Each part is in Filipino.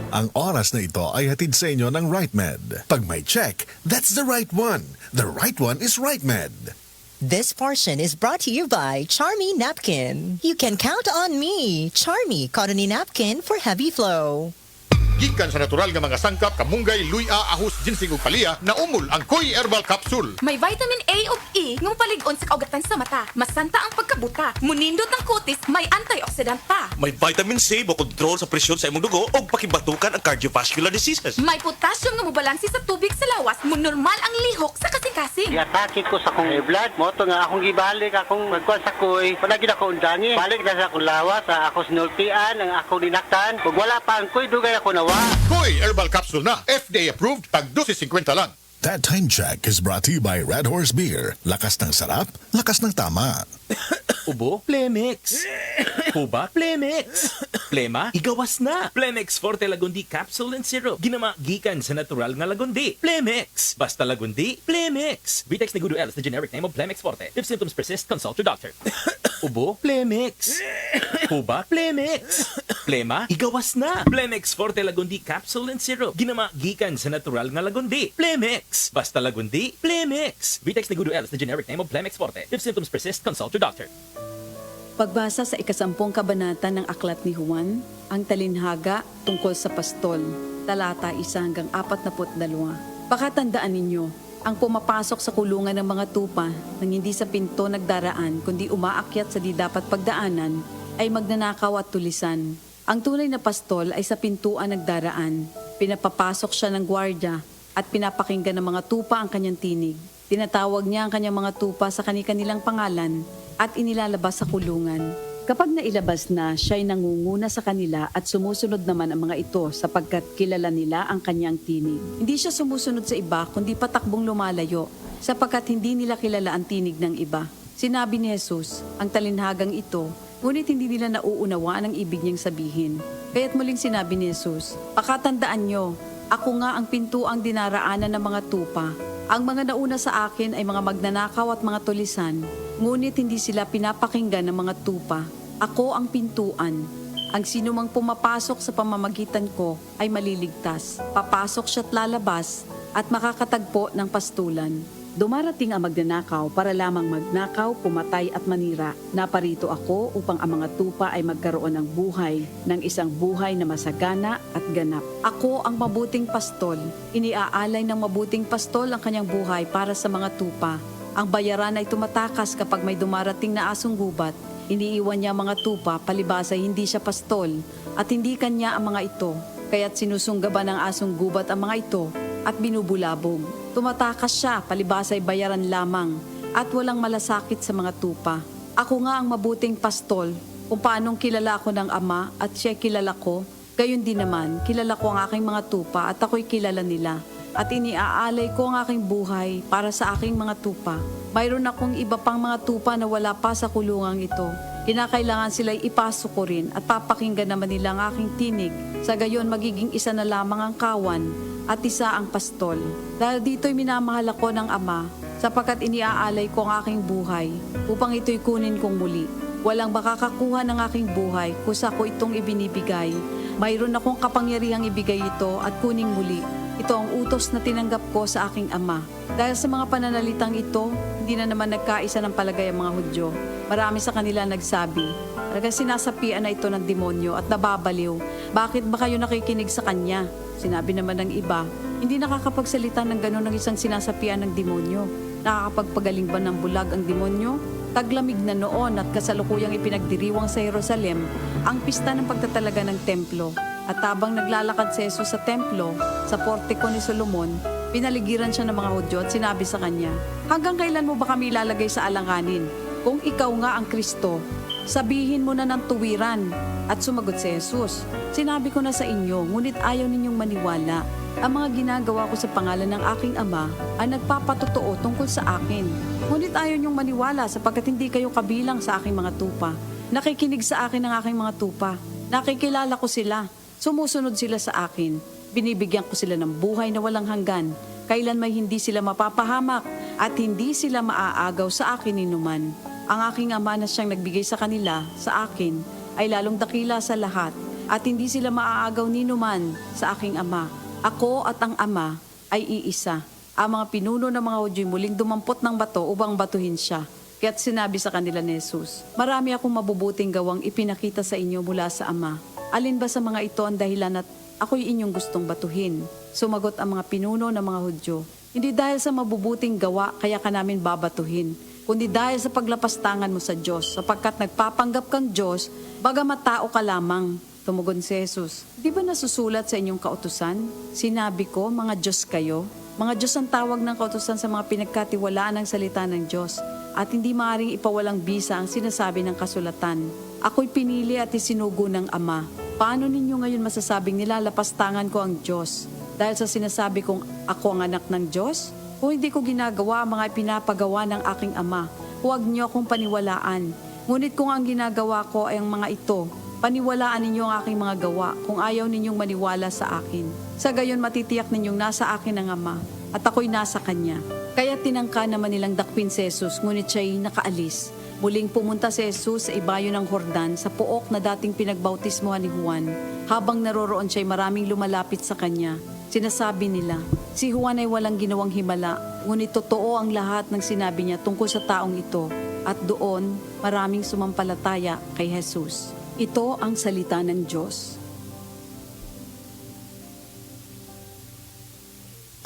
Ang oras na ito ay hatid sa inyo ng RightMed. Pag may check, that's the right one. The right one is RightMed. This portion is brought to you by Charmy Napkin. You can count on me, Charmy Cotton Napkin for heavy flow. Gikan sa natural nga mga sangkap, kamunggay, luya, ahos, ginseng ug palya, naumol ang Koy Herbal Capsule. May vitamin A ug E ngong palig-on sa kaugatan sa mata. Masanta ang pagkabuta. Munindot ang kutis, may antioxidant pa. May vitamin C mo kontrol sa presyon sa imong dugo o pakibatukan ang cardiovascular diseases. May potassium nga mobalansi sa tubig sa lawas. Normal ang lihok sa kasing-kasing. Giatake ko sa akong blood mo to nga akong gibalik akong magkuan sa koy. Palagi na ko undangi. Balik na sa akong lawas, sa ako sinultian, ang akong dinaktan. Kung wala pa ang koy, dugay ako nawa. Koy Herbal Capsule na, FDA approved, tag 12.50 lang. That time check is brought to you by Red Horse Beer. Lakas ng sarap, lakas ng tama. Ubo, Plemix. Huba, Plemix. Plema, igawas na. Plemix Forte Lagundi Capsule and Syrup. Ginama gikan sa natural nga lagundi. Plemix. Basta lagundi, Plemix. Vitex Negudo L is the generic name of Plemix Forte. If symptoms persist, consult your doctor. Ubo, Plemix. Huba, Plemix. Plema, igawas na. Plemix Forte Lagundi Capsule and Syrup. Ginama gikan sa natural nga lagundi. Plemix. Basta lagundi, Plemix. Vitex Negudo L is the generic name of Plemix Forte. If symptoms persist, consult your doctor. Pagbasa sa ikasampung kabanata ng Aklat ni Juan, ang talinhaga tungkol sa pastol, talata 1 hanggang 42. Pakatandaan ninyo, ang pumapasok sa kulungan ng mga tupa nang hindi sa pinto nagdaraan kundi umaakyat sa di dapat pagdaanan ay magnanakaw at tulisan. Ang tunay na pastol ay sa pintuan nagdaraan. Pinapapasok siya ng gwardya at pinapakinggan ng mga tupa ang kanyang tinig. Tinatawag niya ang kanyang mga tupa sa kanilang pangalan at inilalabas sa kulungan. Kapag nailabas na, siya'y nangunguna sa kanila at sumusunod naman ang mga ito sapagkat kilala nila ang kanyang tinig. Hindi siya sumusunod sa iba kundi patakbong lumalayo sapagkat hindi nila kilala ang tinig ng iba. Sinabi ni Jesus, ang talinhagang ito, ngunit hindi nila nauunawaan ang ibig niyang sabihin. Kaya't muling sinabi ni Jesus, pakatandaan niyo, ako nga ang pintuang dinaraanan ng mga tupa. Ang mga nauna sa akin ay mga magnanakaw at mga tulisan, ngunit hindi sila pinapakinggan ng mga tupa. Ako ang pintuan. Ang sinumang pumapasok sa pamamagitan ko ay maliligtas. Papasok siya't lalabas at makakatagpo ng pastulan. Dumarating ang magnanakaw para lamang magnakaw, pumatay at manira. Naparito ako upang ang mga tupa ay magkaroon ng buhay, ng isang buhay na masagana at ganap. Ako ang mabuting pastol. Iniaalay ng mabuting pastol ang kanyang buhay para sa mga tupa. Ang bayaran ay tumatakas kapag may dumarating na asong gubat. Iniiwan niya mga tupa, palibas ay hindi siya pastol at hindi kanya ang mga ito. Kaya't sinusunggaban ng asong gubat ang mga ito at binubulabog. Tumatakas siya, palibas ay bayaran lamang at walang malasakit sa mga tupa. Ako nga ang mabuting pastol, kung paanong kilala ko ng Ama at siya kilala ko, gayon din naman, kilala ko ang aking mga tupa at ako'y kilala nila. At iniaalay ko ang aking buhay para sa aking mga tupa. Mayroon akong iba pang mga tupa na wala pa sa kulungang ito. Kinakailangan sila'y ipasok ko rin at papakinggan naman nila ang aking tinig. Sa gayon magiging isa na lamang ang kawan at isa ang pastol. Dahil dito'y minamahal ako ng Ama, sapagkat iniaalay ko ang aking buhay, upang ito'y kunin kong muli. Walang makakakuha ng aking buhay, kusa ko itong ibinibigay. Mayroon akong kapangyarihang ibigay ito at kuning muli. Ito ang utos na tinanggap ko sa aking Ama. Dahil sa mga pananalitang ito, hindi na naman nagkaisa ng palagay ang mga Hudyo. Marami sa kanila nagsabi, talagang sinasapian na ito ng demonyo at nababaliw. Bakit ba kayo nakikinig sa kanya? Sinabi naman ng iba, hindi nakakapagsalita ng gano'n ng isang sinasapian ng demonyo. Nakakapagpagaling ba ng bulag ang demonyo? Taglamig na noon at kasalukuyang ipinagdiriwang sa Jerusalem ang pista ng pagtatalaga ng templo. At habang naglalakad si Jesus sa templo, sa portiko ni Solomon, pinaligiran siya ng mga Hudyo at sinabi sa kanya, hanggang kailan mo ba kami ilalagay sa alanganin? Kung ikaw nga ang Kristo, sabihin mo na ng tuwiran. At sumagot si Jesus, sinabi ko na sa inyo, ngunit ayaw ninyong maniwala. Ang mga ginagawa ko sa pangalan ng aking Ama ay nagpapatotoo tungkol sa akin. Ngunit ayaw ninyong maniwala sapagkat hindi kayo kabilang sa aking mga tupa. Nakikinig sa akin ang aking mga tupa. Nakikilala ko sila. Sumusunod sila sa akin. Binibigyan ko sila ng buhay na walang hanggan. Kailan may hindi sila mapapahamak at hindi sila maaagaw sa akin ninuman. Ang aking Ama na siyang nagbigay sa kanila, sa akin, ay lalong dakila sa lahat. at hindi sila maaagaw ni numan sa aking Ama. Ako at ang Ama ay iisa. Ang mga pinuno ng mga Hudyo'y muling dumampot ng bato upang batuhin siya. Kaya't sinabi sa kanila ni Jesus, marami akong mabubuting gawang ipinakita sa inyo mula sa Ama. Alin ba sa mga ito ang dahilan at ako'y inyong gustong batuhin? Sumagot ang mga pinuno ng mga Hudyo, hindi dahil sa mabubuting gawa kaya ka namin babatuhin, kundi dahil sa paglapastangan mo sa Diyos, sapagkat nagpapanggap kang Diyos, bagamat tao ka lamang. Tumugon si Jesus, di ba nasusulat sa inyong kautusan? Sinabi ko, mga Diyos kayo. Mga Diyos ang tawag ng kautusan sa mga pinagkatiwalaan ng salita ng Diyos, at hindi maaaring ipawalang bisa ang sinasabi ng kasulatan. Ako'y pinili at isinugo ng Ama. Paano ninyo ngayon masasabing nilalapastangan ko ang Diyos? Dahil sa sinasabi kong ako ang anak ng Diyos? O hindi ko ginagawa ang mga pinapagawa ng aking Ama? Huwag niyo akong paniwalaan. Ngunit kung ang ginagawa ko ay ang mga ito, paniwalaan ninyo ang aking mga gawa kung ayaw ninyong maniwala sa akin. Sa gayon matitiyak ninyong nasa akin ang Ama at ako'y nasa Kanya. Kaya tinangka naman nilang dakpin si Jesus, ngunit siya'y nakaalis. Muling pumunta si Jesus sa ibayo ng Jordan sa pook na dating pinagbautismohan ni Juan. Habang naroroon siya'y maraming lumalapit sa Kanya. Sinasabi nila, si Juan ay walang ginawang himala, ngunit totoo ang lahat ng sinabi niya tungkol sa taong ito. At doon, maraming sumampalataya kay Jesus. Ito ang salita ng Diyos.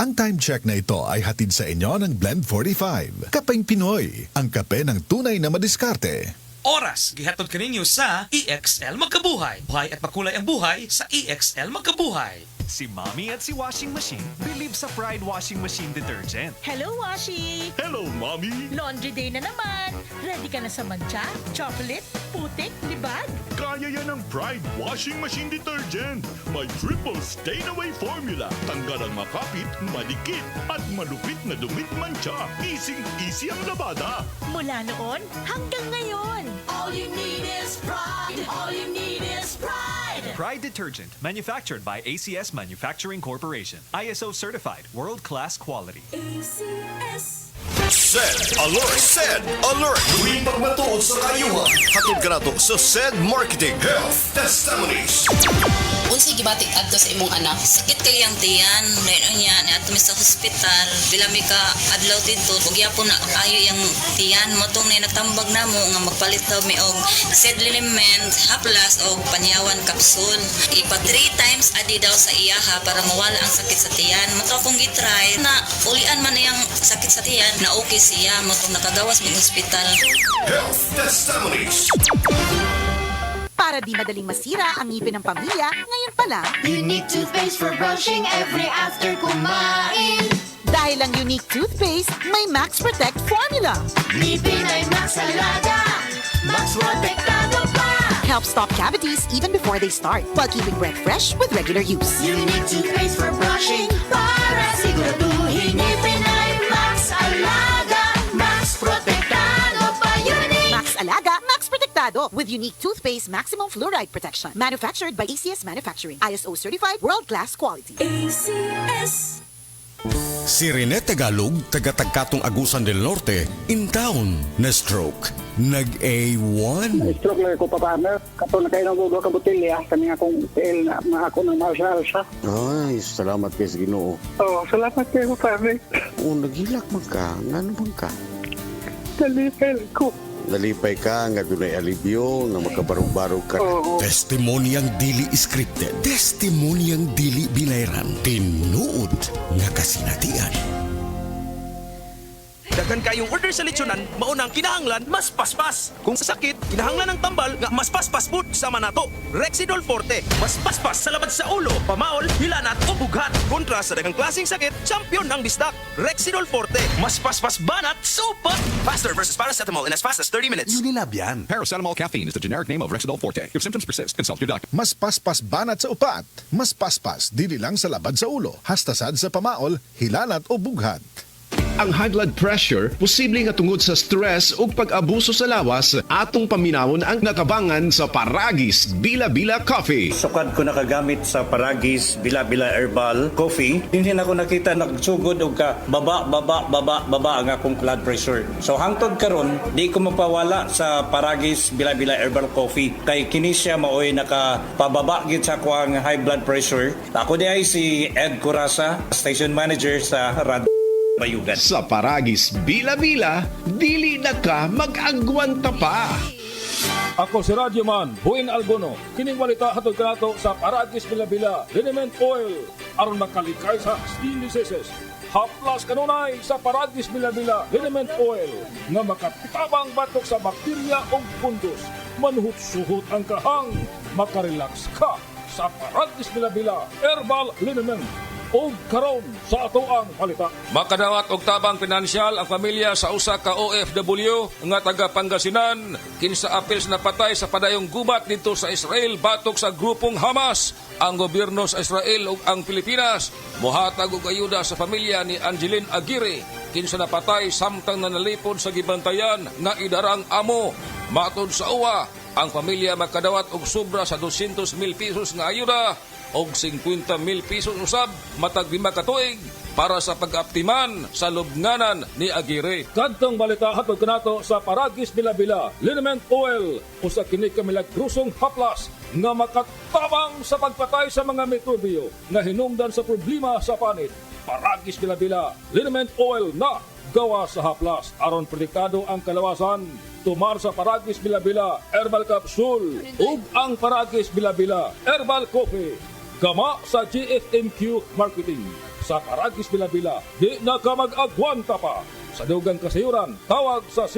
Ang time check na ito ay hatid sa inyo ng Blend 45. Kapeng Pinoy, ang kape ng tunay na madiskarte. Oras, gihatod kaninyo sa EXL Magkabuhay. Buhay at makulay ang buhay sa EXL Magkabuhay. Si Mommy at si Washing Machine believe sa Pride Washing Machine Detergent. Hello, Washi! Hello, Mommy! Laundry day na naman. Ready ka na sa mancha, chocolate, putik, libag? Kaya yan ang Pride Washing Machine Detergent. May triple stain-away formula. Tanggal ang makapit, madikit, at malupit na dumit mancha. Easy ang labada. Mula noon hanggang ngayon. All you need is pride. All you need is pride. Pride Detergent, manufactured by ACS Manufacturing Corporation. ISO certified, world-class quality. ACS. SED Alert! SED Alert! Tuwing pagmatuod sa kayuhan, hatid ka nato sa SED Marketing Health Testimonies. Unsay gibatik adto sa imong anak? Sakit kay ang tiyan, dayon niya ni adto sa hospital. Bilami ka adlaw dito, ug yapon na ayo yang tiyan mo tong nagtambag namo nga magpalit daw mi og SED Liliment, haplas og panyawan kapsul. Ipa 3 times adi daw sa iyaha para mawala ang sakit sa tiyan. Mato akong gitry na ulian man iyang sakit sa tiyan na okay siya mo tong nakagawas mi hospital. Health Testimonies. Para di madaling masira ang ngipin ng pamilya, ngayon pa lang, Unique toothpaste for brushing every after kumain. dahil ang Unique toothpaste may Max Protect formula. Ngipin ay Max Alaga, Max Protektado pa. Helps stop cavities even before they start, while keeping breath fresh with regular use. Unique toothpaste for brushing para siguraduhin ngipin ay Max Alaga, Max Protektado pa. Unique Max Alaga, Max Protectado with Unique toothpaste maximum fluoride protection. Manufactured by ACS Manufacturing. ISO certified world-class quality. ACS. Si Rene Tagalog, taga-Tagkatong Agusan del Norte, in town, na-stroke. Nag-A1. Na-stroke lang ako, partner. Kato na kayo ng ka botilya, kami nga kong PL na ako ng martial siya. Ay, salamat kayo sa Ginoo. Oo, salamat kayo, partner. O, naghilak man ka. Nga naman ka? Nalipel ko. Nalipay ka, nga dunay alibyo, nga makabarog-barog ka. Testimonyang dili scripted. Testimonyang dili binayran. Tinuod nga kasinatian. Daghan kayong order sa lechonan, maunang kinahanglan, mas paspas. Kung sa sakit, kinahanglan ng tambal, nga mas paspas food sa manato. Rexidol Forte, mas paspas sa labad sa ulo, pamaol, hilanat o bughat. Kontra sa daghang klaseng sakit, champion ang bisdak. Rexidol Forte, mas paspas banat, supat. Faster versus paracetamol in as fast as 30 minutes. Unilab yan. Paracetamol caffeine is the generic name of Rexidol Forte. If symptoms persist, consult your doctor. Mas paspas banat sa upat. Mas paspas dili lang sa labad sa ulo. Hastasad sa pamaol, hilanat o bughat. Ang high blood pressure posible nga tungod sa stress ug pag-abuso sa lawas atong paminawon ang nakabangan sa Paragis Bila-Bila Coffee. Sukad ko nakagamit sa Paragis Bila-Bila Herbal Coffee, hindi na ko nakita nagsugod og ka baba ang akong blood pressure. So hangtod karon di ko mapawala sa Paragis Bila-Bila Herbal Coffee kay kini siya maoy nakapababa gid sa kuang high blood pressure. Ako di ay si Ed Curasa, station manager sa Rad Bayugan. Sa Paragis Bila-Bila, dili na ka mag-agwanta pa. Ako si Radyoman Buin Algono. Kining walita hatod kanato sa Paragis Bila-Bila Liniment Oil aron makalikay sa stiliseses. Haplas kanunay sa Paragis Bila-Bila Liniment Oil nga makatabang batok sa bakterya o fungus. Manhut-suhot ang kahang, makarelax ka sa Paragis Bila-Bila Herbal Liniment. O karon sa ato ang palita. Makadawat og tabang pinansyal ang pamilya sa usa ka OFW nga taga Pangasinan kinsa apils na patay sa padayong gubat dito sa Israel batok sa grupong Hamas. Ang gobyerno sa Israel ug ang Pilipinas mohatag og ayuda sa pamilya ni Angeline Aguirre kinsa napatay samtang nanalipod sa gibantayan nga idarang amo. Matod sa uwa, ang pamilya makadawat og sobra sa 200,000 pesos nga ayuda og 50,000 pesos usab matag 5 ka tuig para sa pag-aptiman sa lubnganan ni Aguirre. Kadtong balita hatod kanato sa Paragis Bila-Bila Liniment Oil usa kini ka milagrosong haplas nga makatabang sa pagpatay sa mga mikrobyo nga hinungdan sa problema sa panit. Paragis Bila-Bila Liniment Oil na gawa sa haplas aron protektado ang kalawasan. Tumar sa Paragis Bila-Bila Herbal Capsule ug ang Paragis Bila-Bila Herbal Coffee. Gama sa GFMQ Marketing. Sa Paragis Bila-Bila, di na ka mag-agwanta pa. Sa dugang kasayuran, tawag sa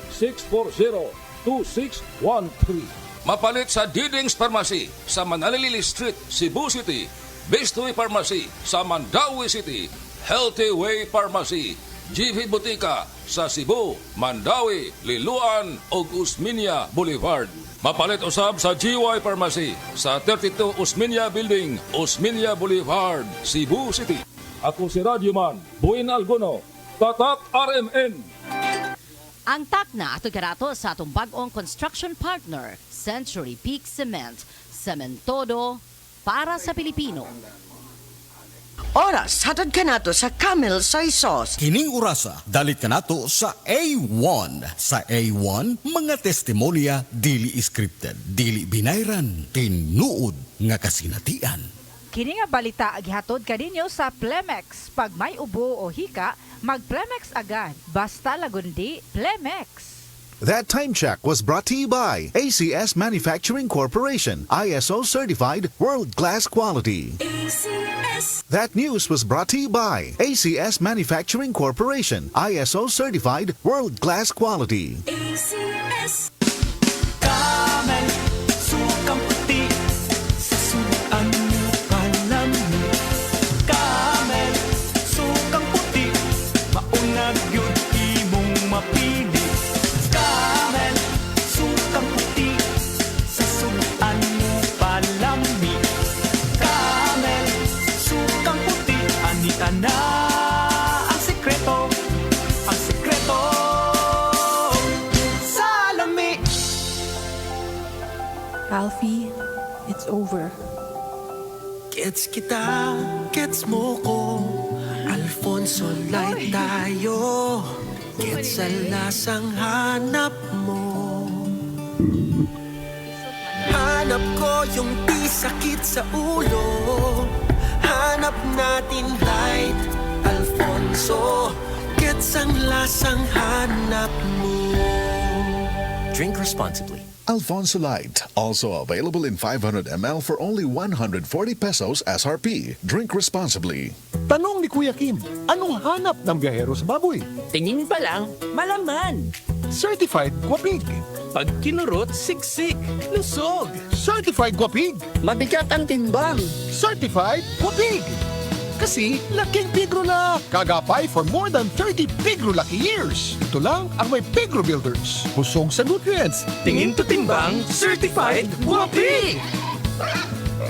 0935-640-2613. Mapalit sa Diding's Pharmacy sa Manalili Street, Cebu City. Bestway Pharmacy sa Mandawi City. Healthy Way Pharmacy, GV Butika sa Cebu, Mandawi, Liloan ug Usmeña Boulevard. Mapalit usab sa GY Pharmacy sa 32 Usmeña Building, Usmeña Boulevard, Cebu City. Ako si Radyoman Buin Algono, Tatak RMN. Ang takna ato karato sa atong bag-ong construction partner, Century Peak Cement, Cementodo para sa Pilipino. Oras, hatod ka nato sa Camel Soy Sauce. Kining orasa, dalit ka nato sa A1. Sa A1, mga testimonya dili scripted, dili binayran, tinuod nga kasinatian. Kini nga balita gihatod kaninyo sa Plemex. Pag may ubo o hika, mag-Plemex agad. Basta lagundi, Plemex. That time check was brought to you by ACS Manufacturing Corporation, ISO certified world-class quality. ACS. That news was brought to you by ACS Manufacturing Corporation, ISO certified world-class quality. ACS. Camel, sukang puti, sa sudan mo palami. Camel, sukang puti, maunag yun imong mapili. Na ang sekreto sa lami. Alfie, it's over. Gets kita, gets mo ko. Alfonso light tayo. Gets sa lasang hanap mo. Hanap ko yung di sakit sa ulo. Hanap natin light, Alfonso. Gets ang lasang hanap mo. Drink responsibly. Alfonso Light, also available in 500 ml for only 140 pesos SRP. Drink responsibly. Tanong ni Kuya Kim, anong hanap ng biyahero sa baboy? Tingin pa lang, malaman. Certified Guapig. Pag kinurot, siksik, lusog. Certified Guapig. Mabigat ang timbang. Certified Guapig. Kasi laking Pigro na. Kagapay for more than 30 Pigro Lucky years. Ito lang ang may Pigro Builders. Busog sa nutrients. Tingin to timbang, certified Guapig.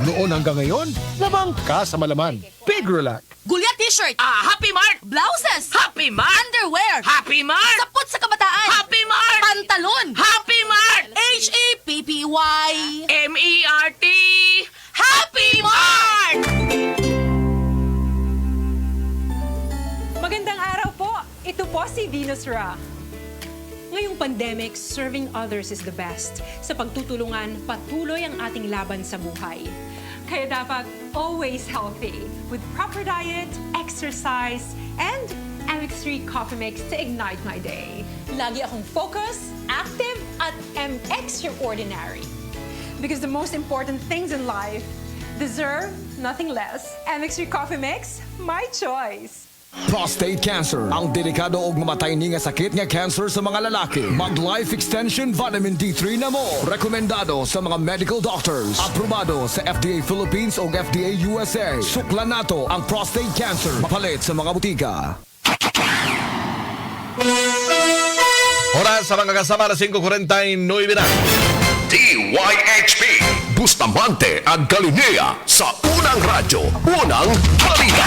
Noon hanggang ngayon, lamang ka sa malaman. Pigrolac. Gulya t-shirt. Happy Mart. Blouses. Happy Mart. Underwear. Happy Mart. Sapot sa kabataan. Happy Mart. Pantalon. Happy Mart. H-A-P-P-Y. M-E-R-T. Happy Mart! Magandang araw po. Ito po si Venus Ra. Ngayong pandemic, serving others is the best. Sa pagtutulungan, patuloy ang ating laban sa buhay. Kaya dapat always healthy with proper diet, exercise, and MX3 Coffee Mix to ignite my day. Lagi akong focus, active, at extraordinary. Because the most important things in life deserve nothing less. MX3 Coffee Mix, my choice. Prostate cancer, ang delikado og mamatay ni nga sakit nga cancer sa mga lalaki. Mag Life Extension Vitamin D3 na mo. Rekomendado sa mga medical doctors. Aprobado sa FDA Philippines o FDA USA. Suklan nato ang prostate cancer. Mapalit sa mga butika. Oras sa mga kasama na 5:49 na. DYHP Bustamante ang Galilea sa unang radyo, unang balita.